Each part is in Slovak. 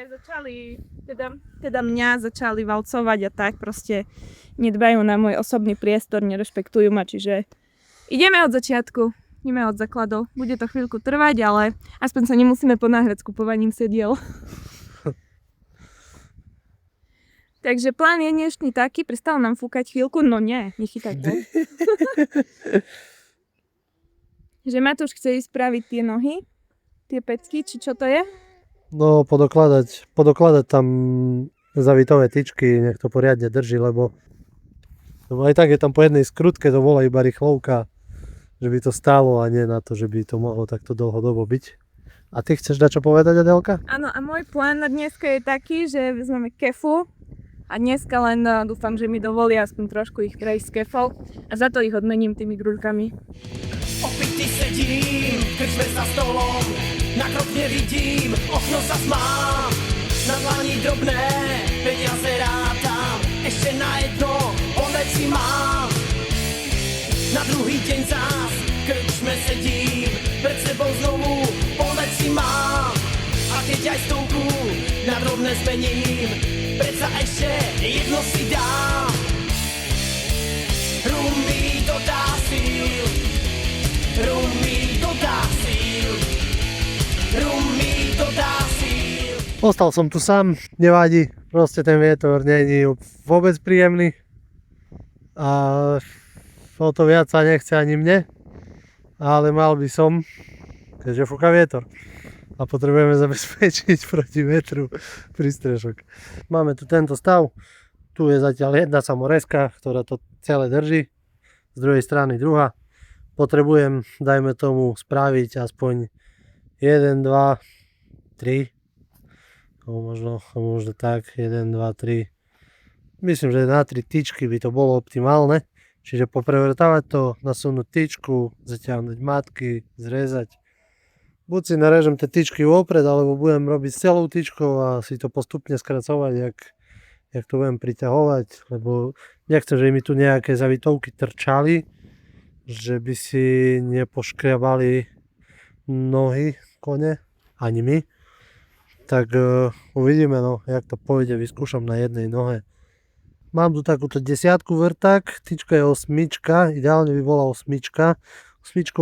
ľudia začali, teda mňa začali valcovať a tak proste nedbajú na môj osobný priestor, nerešpektujú ma, čiže ideme od začiatku, ideme od základov. Bude to chvíľku trvať, ale aspoň sa nemusíme ponáhľať s kupovaním sediel. Takže plán je dnešný taký, prestalo nám fúkať chvíľku, no nie, nechytaj to. Že Matúš chce ísť spraviť tie nohy, tie pecky, či čo to je? No, podokladať tam zavitové tyčky, nech to poriadne drží, lebo aj tak je tam po jednej skrutke, to bola iba rýchlovka, že by to stálo a nie na to, že by to mohlo takto dlhodobo byť. A ty chceš dať čo povedať, Adelka? Áno, a môj plán na dneska je taký, že vezmeme kefu a dneska len dúfam, že mi dovolia aspoň trošku ich prejsť s kefou a za to ich odmením tými gruľkami. Opity sedím, krčme za stolom, na krok nevidím, okno sa smám, na dlani drobné, peniaze rátam, ešte na jedno, veci mám. Na druhý deň zás, krčme sedím, pred sebou znovu, veci mám. A keď aj stovku na drobné zmením, predsa ešte jedno si dám. Rum mi dodá síl, rum mi dodá síl, rum mi dodá síl. Ostal som tu sám, nevadí, proste ten vietor nie je vôbec príjemný a o to viac sa nechce ani mne, ale mal by som, keďže fúka vietor a potrebujeme zabezpečiť proti vetru prístrešok. Máme tu tento stav, tu je zatiaľ jedna samoreska, ktorá to celé drží, z druhej strany druhá. Potrebujem, dajme tomu, spraviť aspoň 1, 2, 3, možno tak, 1, 2, 3. Myslím, že na 3 tyčky by to bolo optimálne. Čiže poprevrtávať to, nasunúť tyčku, zatiahnuť matky, zrezať. Buď si narežem tie tyčky vopred, alebo budem robiť celou tyčkou a si to postupne skracovať, jak to budem priťahovať, lebo nechcem, že mi tu nejaké zavitovky trčali, že by si nepoškriabali nohy kone, ani my. Tak uvidíme, no, jak to pôjde, vyskúšam na jednej nohe. Mám tu takúto 10 vrták, tyčka je 8, ideálne by bola 8. 8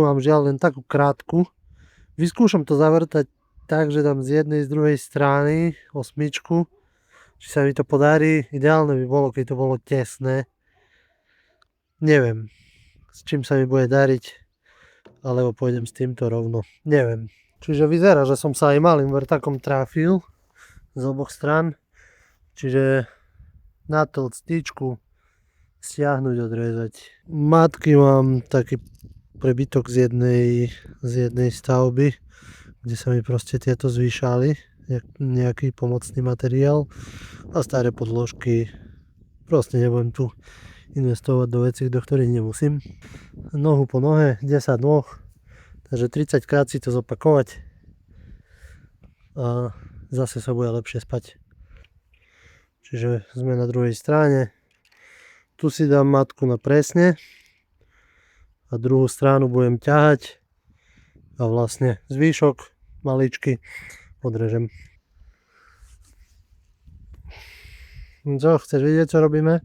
mám žiaľ len takú krátku. Vyskúšam to zavrtať tak, že dám z jednej, z druhej strany 8. Či sa mi to podarí, ideálne by bolo, keď to bolo tesné. Neviem, s čím sa mi bude dariť, alebo pôjdem s týmto rovno, neviem. Čiže vyzerá, že som sa aj malým vrtakom trafil z oboch strán. Čiže natlc tyčku, stiahnuť, odrezať. Matky mám taký prebytok z jednej stavby, kde sa mi proste tieto zvýšali, nejaký pomocný materiál a staré podložky. Proste nebudem tu investovať do vecí, do ktorých nemusím. Nohu po nohe, 10 nôh, takže 30 krát si to zopakovať a zase sa bude lepšie spať. Čiže sme na druhej strane. Tu si dám matku na presne a druhú stranu budem ťahať a vlastne zvýšok maličky odrežem. Čo, chceš vidieť, čo robíme?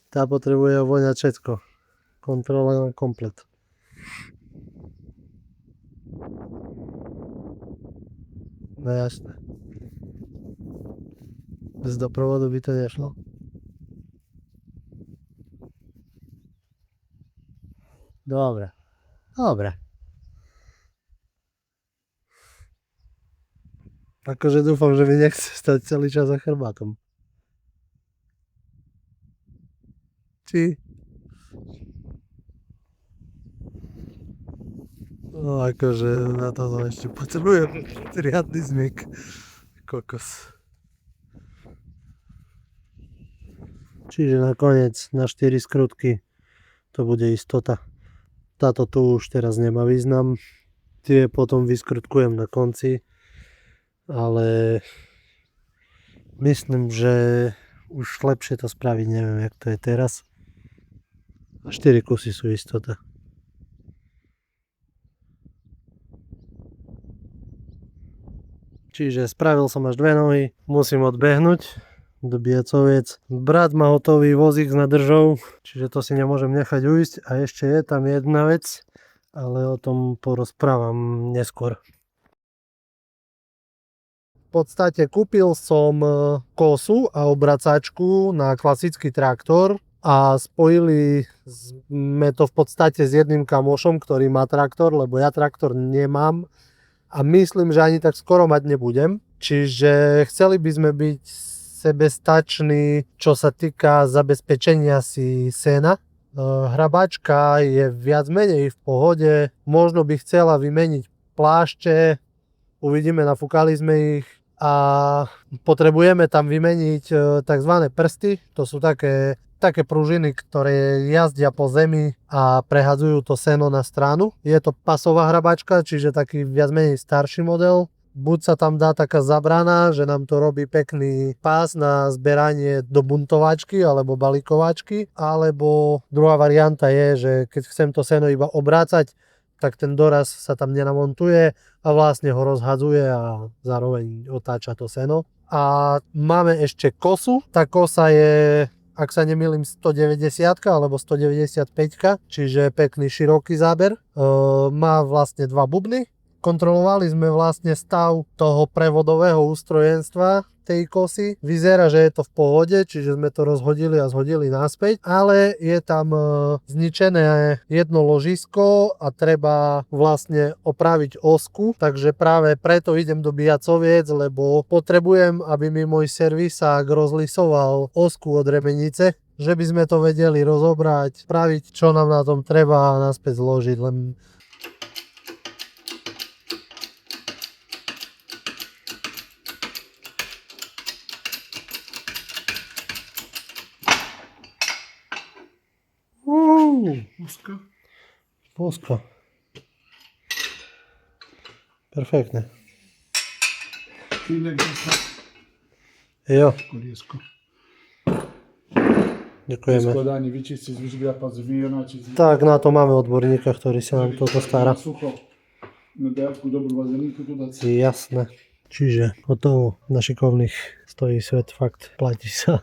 Tá potrebuje voňať všetko. Kontrola na komplet. No jasné. Bez doprovodu by to nešlo. Dobre. Akože dúfam, že mi nechce stať celý čas za chrbátom. Či? No akože na to ešte potrebujem riadny zmiek. Kokos. Čiže nakoniec na 4 skrutky to bude istota. Táto tu už teraz nemá význam. Tie potom vyskrutkujem na konci. Ale myslím, že už lepšie to spraviť, neviem jak to je teraz. A 4 kusy sú istota. čiže spravil som až 2 nohy, musím odbehnúť do Biacoviec. Brat má hotový vozík s nadržou, čiže to si nemôžem nechať ujsť. A ešte je tam jedna vec, ale o tom porozprávam neskôr. V podstate kúpil som kosu a obracačku na klasický traktor a spojili sme to v podstate s jedným kamošom, ktorý má traktor, lebo ja traktor nemám a myslím, že ani tak skoro mať nebudem. Čiže chceli by sme byť sebestační, čo sa týka zabezpečenia si sena. Hrabačka je viac menej v pohode, možno by chcela vymeniť plášte, uvidíme, nafúkali sme ich a potrebujeme tam vymeniť tzv. Prsty, to sú také pružiny, ktoré jazdia po zemi a prehadzujú to seno na stranu. Je to pasová hrabačka, čiže taký viac menej starší model. Buď sa tam dá taká zabrana, že nám to robí pekný pás na zberanie do buntovačky alebo balíkovačky, alebo druhá varianta je, že keď chcem to seno iba obrácať, tak ten doraz sa tam nenamontuje a vlastne ho rozhadzuje a zároveň otáča to seno. A máme ešte kosu. Tá kosa je, ak sa nemýlim, 190 alebo 195, čiže pekný široký záber. Má vlastne 2 bubny. Kontrolovali sme vlastne stav toho prevodového ústrojenstva tej kosy. Vyzerá, že je to v pohode, čiže sme to rozhodili a zhodili naspäť, ale je tam zničené jedno ložisko a treba vlastne opraviť osku, takže práve preto idem do Biacoviec, lebo potrebujem, aby mi môj servisák rozlisoval osku od remenice, že by sme to vedeli rozobrať, spraviť, čo nám na tom treba a naspäť zložiť. Len Voska. Perfektne. Jo. Koliesko. Ďakujeme. Skladanie vyčistiť, vyšgliapať, vyjonať. Tak, na to máme odborníka, ktorý sa nám toto stará. Sucho. Na dávku dobrú vazelinku tu dať. Jasné. Čiže hotovo. Na šikovných stojí svet, fakt. Platí sa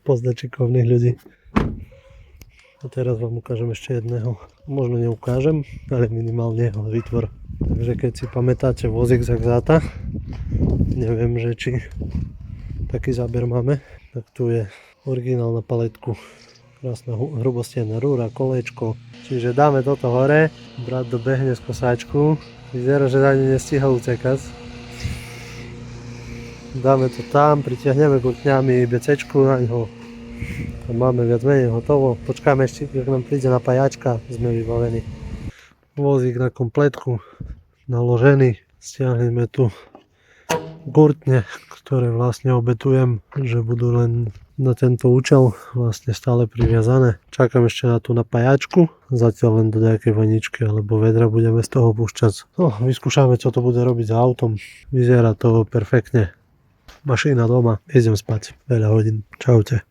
poznať šikovných ľudí. A teraz vám ukážem ešte jedného. Možno neukážem, ale minimálne jeho výtvor. Takže keď si pamätáte vozík z Axata, neviem, že či taký záber máme, tak tu je originál na paletku. Krásna hrubostienna rúra, kolečko. Čiže dáme toto hore, brat dobehne z kosáčku. Vyzerá, že ani nestíha utekať. Dáme to tam, pritiahneme gurtňami BCčku na ňo. A máme viac menej hotovo. Počkáme ešte, keď nám príde napájačka, sme vybavení. Vozík na kompletku naložený. Stiahneme tu gurtne, ktoré vlastne obetujem, že budú len na tento účel vlastne stále priviazané. Čakám ešte na tú napájačku. Zatiaľ len do nejakej vaničky alebo vedra budeme z toho púšťať. No, vyskúšame, čo to bude robiť za autom. Vyzerá to perfektne. Mašina doma. Idem spať. Veľa hodín. Čaute.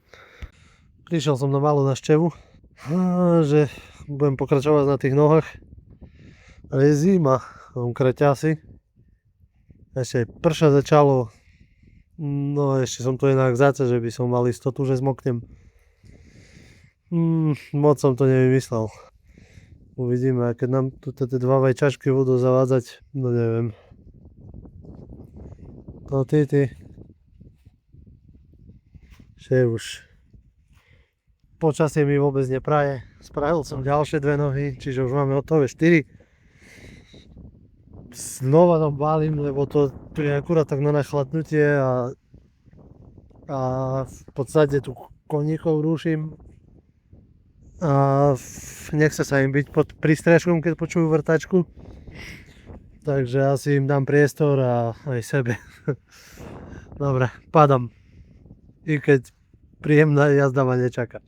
Prišiel som na malú návštevu, že budem pokračovať na tých nohách. Ale je zima, mám kraťasy. Ešte prša začalo. No ešte som tu inak zace, že by som mal istotu, že zmoknem. Moc som to nevymyslel. Uvidíme, a keď nám tu tie 2 vajčačky budú zavádzať, no neviem. No ty. Že už počasie mi vôbec nepraje. Spravil som ďalšie 2 nohy, čiže už máme hotové 4. Znova tam balím, lebo to je akurát tak na nachladnutie a v podstate tu koníkov ruším. A nechce sa im byť pod prístrežkom, keď počujú vrtačku. Takže asi im dám priestor a aj sebe. Dobre, padám. I keď príjemná jazda ma nečaká.